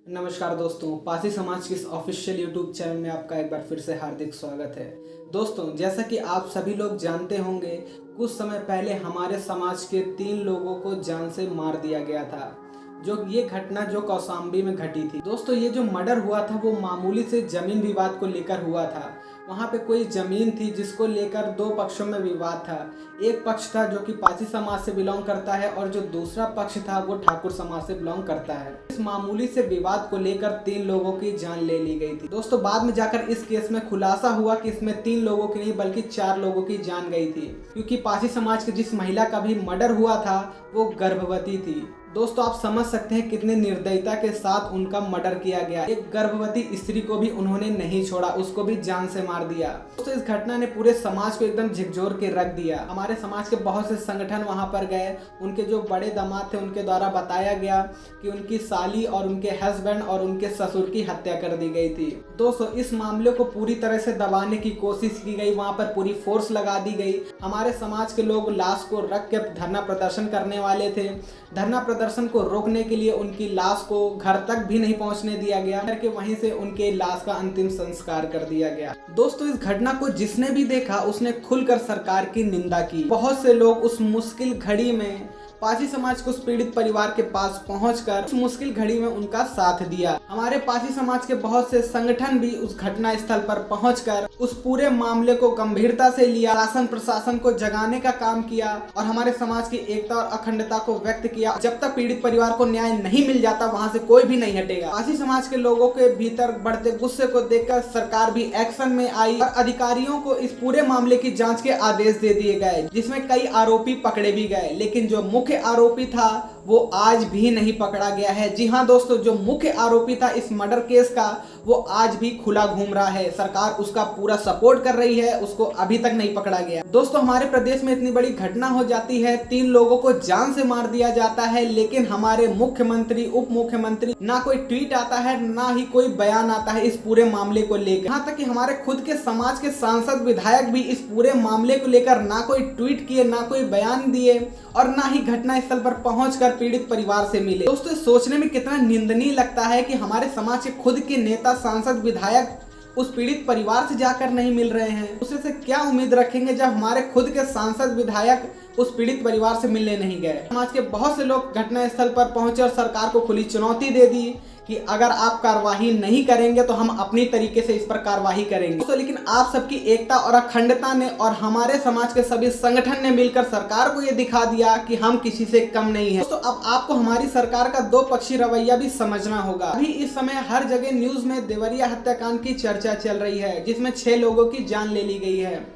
नमस्कार दोस्तों, पासी समाज के इस ऑफिशियल यूट्यूब चैनल में आपका एक बार फिर से हार्दिक स्वागत है। दोस्तों, जैसा कि आप सभी लोग जानते होंगे, कुछ समय पहले हमारे समाज के 3 लोगों को जान से मार दिया गया था। ये घटना जो कौशाम्बी में घटी थी। दोस्तों, ये जो मर्डर हुआ था वो मामूली से जमीन विवाद को लेकर हुआ था। वहाँ पे कोई जमीन थी जिसको लेकर 2 पक्षों में विवाद था। एक पक्ष था जो कि पासी समाज से बिलोंग करता है और जो दूसरा पक्ष था वो ठाकुर समाज से बिलोंग करता है। इस मामूली से विवाद को लेकर 3 लोगों की जान ले ली गई थी। दोस्तों, बाद में जाकर इस केस में खुलासा हुआ कि इसमें 3 लोगों की नहीं बल्कि 4 लोगों की जान गई थी, क्योंकि पासी समाज के जिस महिला का भी मर्डर हुआ था वो गर्भवती थी। दोस्तों, आप समझ सकते हैं कितने निर्दयता के साथ उनका मर्डर किया गया। एक गर्भवती स्त्री को भी उन्होंने नहीं छोड़ा, उसको भी जान से मार दिया। दोस्तों, इस घटना ने पूरे समाज को एकदम झकझोर के रख दिया। हमारे समाज के बहुत से संगठन वहां पर गए। उनके जो बड़े दामाद थे उनके द्वारा बताया गया कि उनकी साली और उनके हस्बैंड और उनके ससुर की हत्या कर दी गई थी। दोस्तों, इस मामले को पूरी तरह से दबाने की कोशिश की गई। वहां पर पूरी फोर्स लगा दी गई। हमारे समाज के लोग लाश को रख के धरना प्रदर्शन करने वाले थे। धरना प्रदर्शन को रोकने के लिए उनकी लाश को घर तक भी नहीं पहुंचने दिया गया, करके वहीं से उनके लाश का अंतिम संस्कार कर दिया गया। दोस्तों, इस घटना को जिसने भी देखा उसने खुलकर सरकार की निंदा की। बहुत से लोग उस मुश्किल घड़ी में पासी समाज को उस पीड़ित परिवार के पास पहुंचकर उस मुश्किल घड़ी में उनका साथ दिया। हमारे पासी समाज के बहुत से संगठन भी उस घटना स्थल पर पहुंचकर उस पूरे मामले को गंभीरता से लिया, शासन प्रशासन को जगाने का काम किया और हमारे समाज की एकता और अखंडता को व्यक्त किया। जब तक पीड़ित परिवार को न्याय नहीं मिल जाता वहाँ से कोई भी नहीं हटेगा। पासी समाज के लोगों के भीतर बढ़ते गुस्से को देखकर सरकार भी एक्शन में आई और अधिकारियों को इस पूरे मामले की जाँच के आदेश दे दिए गए, जिसमें कई आरोपी पकड़े भी गए। लेकिन जो मुख्य आरोपी था वो आज भी नहीं पकड़ा गया है। जी हाँ दोस्तों, जो मुख्य आरोपी था इस मर्डर केस का वो आज भी खुला घूम रहा है। सरकार उसका पूरा सपोर्ट कर रही है, उसको अभी तक नहीं पकड़ा गया। दोस्तों, हमारे प्रदेश में इतनी बड़ी घटना हो जाती है, 3 लोगों को जान से मार दिया जाता है, लेकिन हमारे मुख्यमंत्री, उप मुख्यमंत्री ना कोई ट्वीट आता है ना ही कोई बयान आता है इस पूरे मामले को लेकर। यहाँ तक कि हमारे खुद के समाज के सांसद विधायक भी इस पूरे मामले को लेकर ना कोई ट्वीट किए, ना कोई बयान दिए और ना ही घटना स्थल पर पहुंचकर पीड़ित परिवार से मिले। दोस्तों, सोचने में कितना निंदनीय लगता है कि हमारे समाज के खुद के नेता, सांसद, विधायक उस पीड़ित परिवार से जाकर नहीं मिल रहे हैं। दूसरे से क्या उम्मीद रखेंगे जब हमारे खुद के सांसद, विधायक उस पीड़ित परिवार से मिलने नहीं गए। समाज के बहुत से लोग घटना स्थल पर पहुंचे और सरकार को खुली चुनौती दे दी कि अगर आप कार्रवाई नहीं करेंगे तो हम अपनी तरीके से इस पर कार्रवाई करेंगे। तो लेकिन आप सबकी एकता और अखंडता ने और हमारे समाज के सभी संगठन ने मिलकर सरकार को ये दिखा दिया कि हम किसी से कम नहीं है। दोस्तों, अब आपको हमारी सरकार का 2 पक्षी रवैया भी समझना होगा। अभी इस समय हर जगह न्यूज में देवरिया हत्याकांड की चर्चा चल रही है, जिसमें 6 लोगों की जान ले ली गई है।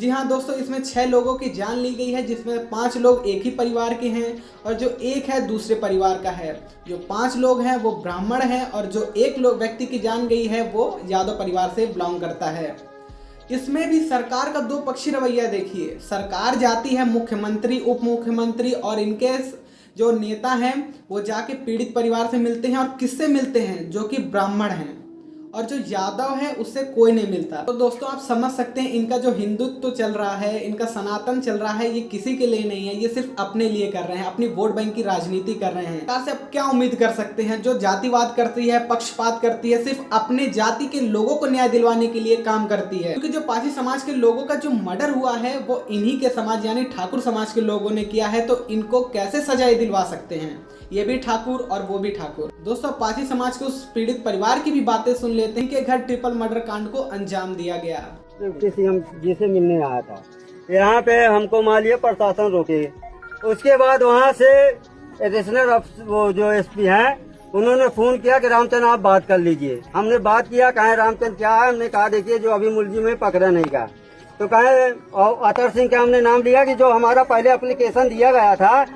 जी हाँ दोस्तों, इसमें 6 लोगों की जान ली गई है, जिसमें 5 लोग एक ही परिवार के हैं और जो एक है दूसरे परिवार का है। जो 5 लोग हैं वो ब्राह्मण हैं और जो एक व्यक्ति की जान गई है वो यादव परिवार से बिलोंग करता है। इसमें भी सरकार का 2 पक्षी रवैया देखिए। सरकार जाती है, मुख्यमंत्री, उप मुख्यमंत्री और इनके जो नेता हैं वो जाके पीड़ित परिवार से मिलते हैं और किससे मिलते हैं? जो कि ब्राह्मण हैं, और जो यादव है उससे कोई नहीं मिलता। तो दोस्तों, आप समझ सकते हैं इनका जो हिंदुत्व चल रहा है, इनका सनातन चल रहा है, ये किसी के लिए नहीं है, ये सिर्फ अपने लिए कर रहे हैं, अपनी वोट बैंक की राजनीति कर रहे हैं। सरकार से अब क्या उम्मीद कर सकते हैं? जो जातिवाद करती है, पक्षपात करती है, सिर्फ अपने जाति के लोगों को न्याय दिलवाने के लिए काम करती है। क्योंकि जो पासी समाज के लोगों का जो मर्डर हुआ है वो इन्हीं के समाज यानी ठाकुर समाज के लोगों ने किया है, तो इनको कैसे सजाएं दिलवा सकते हैं? ये भी ठाकुर और वो भी ठाकुर। दोस्तों, पासी समाज के उस पीड़ित परिवार की भी बातें सुन लेते हैं कि घर ट्रिपल मर्डर कांड को अंजाम दिया गया। सीएम जी से मिलने आया था, यहाँ पे हमको मान लिया प्रशासन रोके। उसके बाद वहाँ से एडिशनल वो जो एसपी हैं उन्होंने फोन किया कि रामचंद्र आप बात कर लीजिए। हमने बात किया, कहे रामचंद्र क्या है? हमने कहा देखिए जो अभी मुलजिम में पकड़ा नहीं गया। तो कहे अतर सिंह का हमने नाम लिया कि जो हमारा पहले एप्लीकेशन दिया गया था,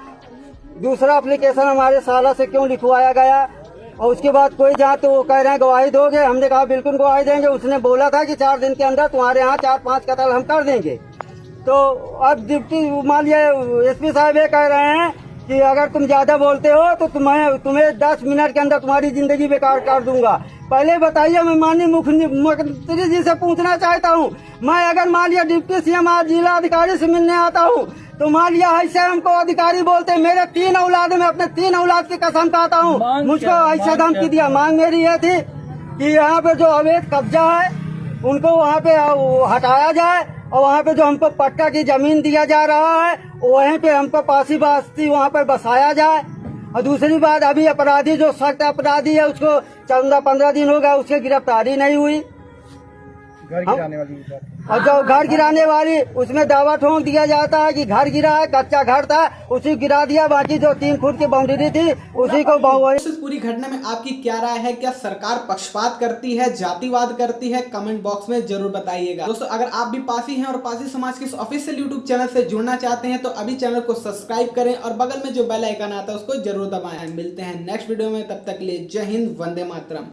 दूसरा एप्लीकेशन हमारे साला से क्यों लिखवाया गया? और उसके बाद कोई जहाँ तो वो कह रहे हैं गवाही दोगे। हमने कहा बिल्कुल गवाही देंगे। उसने बोला था कि 4 दिन के अंदर तुम्हारे यहाँ 4-5 कत्ल हम कर देंगे। तो अब डिप्टी मान लिया एसपी साहब ये कह रहे हैं कि अगर तुम ज्यादा बोलते हो तो तुम्हें 10 मिनट के अंदर तुम्हारी जिंदगी बेकार कर दूंगा। पहले बताइए, मैं माननीय मुख्यमंत्री जी से पूछना चाहता हूँ, मैं अगर मान लिया डिप्टी सीएम आज जिला अधिकारी से मिलने आता हूँ, तो मान लिया ऐसे हमको अधिकारी बोलते, मेरे 3 औलाद में अपने 3 औलाद की कसम खाता हूँ, मुझको ऐसा धमकी दिया। मांग मेरी ये थी कि यहाँ पे जो अवैध कब्जा है उनको वहाँ पे हटाया जाए, और वहाँ पे जो हमको पट्टा की जमीन दिया जा रहा है वहीं पे हमको पासी बस्ती वहाँ पर बसाया जाए। और दूसरी बात, अभी अपराधी जो सख्त अपराधी है उसको 14-15 दिन हो गया, उसकी गिरफ्तारी नहीं हुई। घर गिराने वाली बात। और जो घर गिराने वाली उसमें दावा ठोक दिया जाता है कि घर गिरा है, कच्चा घर था उसी गिरा दिया, बाकी जो 3 फुट की बाउंड्री थी उसी को। इस पूरी घटना में आपकी क्या राय है? क्या सरकार पक्षपात करती है, जातिवाद करती है? कमेंट बॉक्स में जरूर बताइएगा। दोस्तों, अगर आप भी पासी हैं और पासी समाज के इस ऑफिशियल यूट्यूब चैनल से जुड़ना चाहते हैं तो अभी चैनल को सब्सक्राइब करें और बगल में जो बेल आइकन आता है उसको जरूर दबाएं। मिलते हैं नेक्स्ट वीडियो में, तब तक के लिए जय हिंद, वंदे मातरम।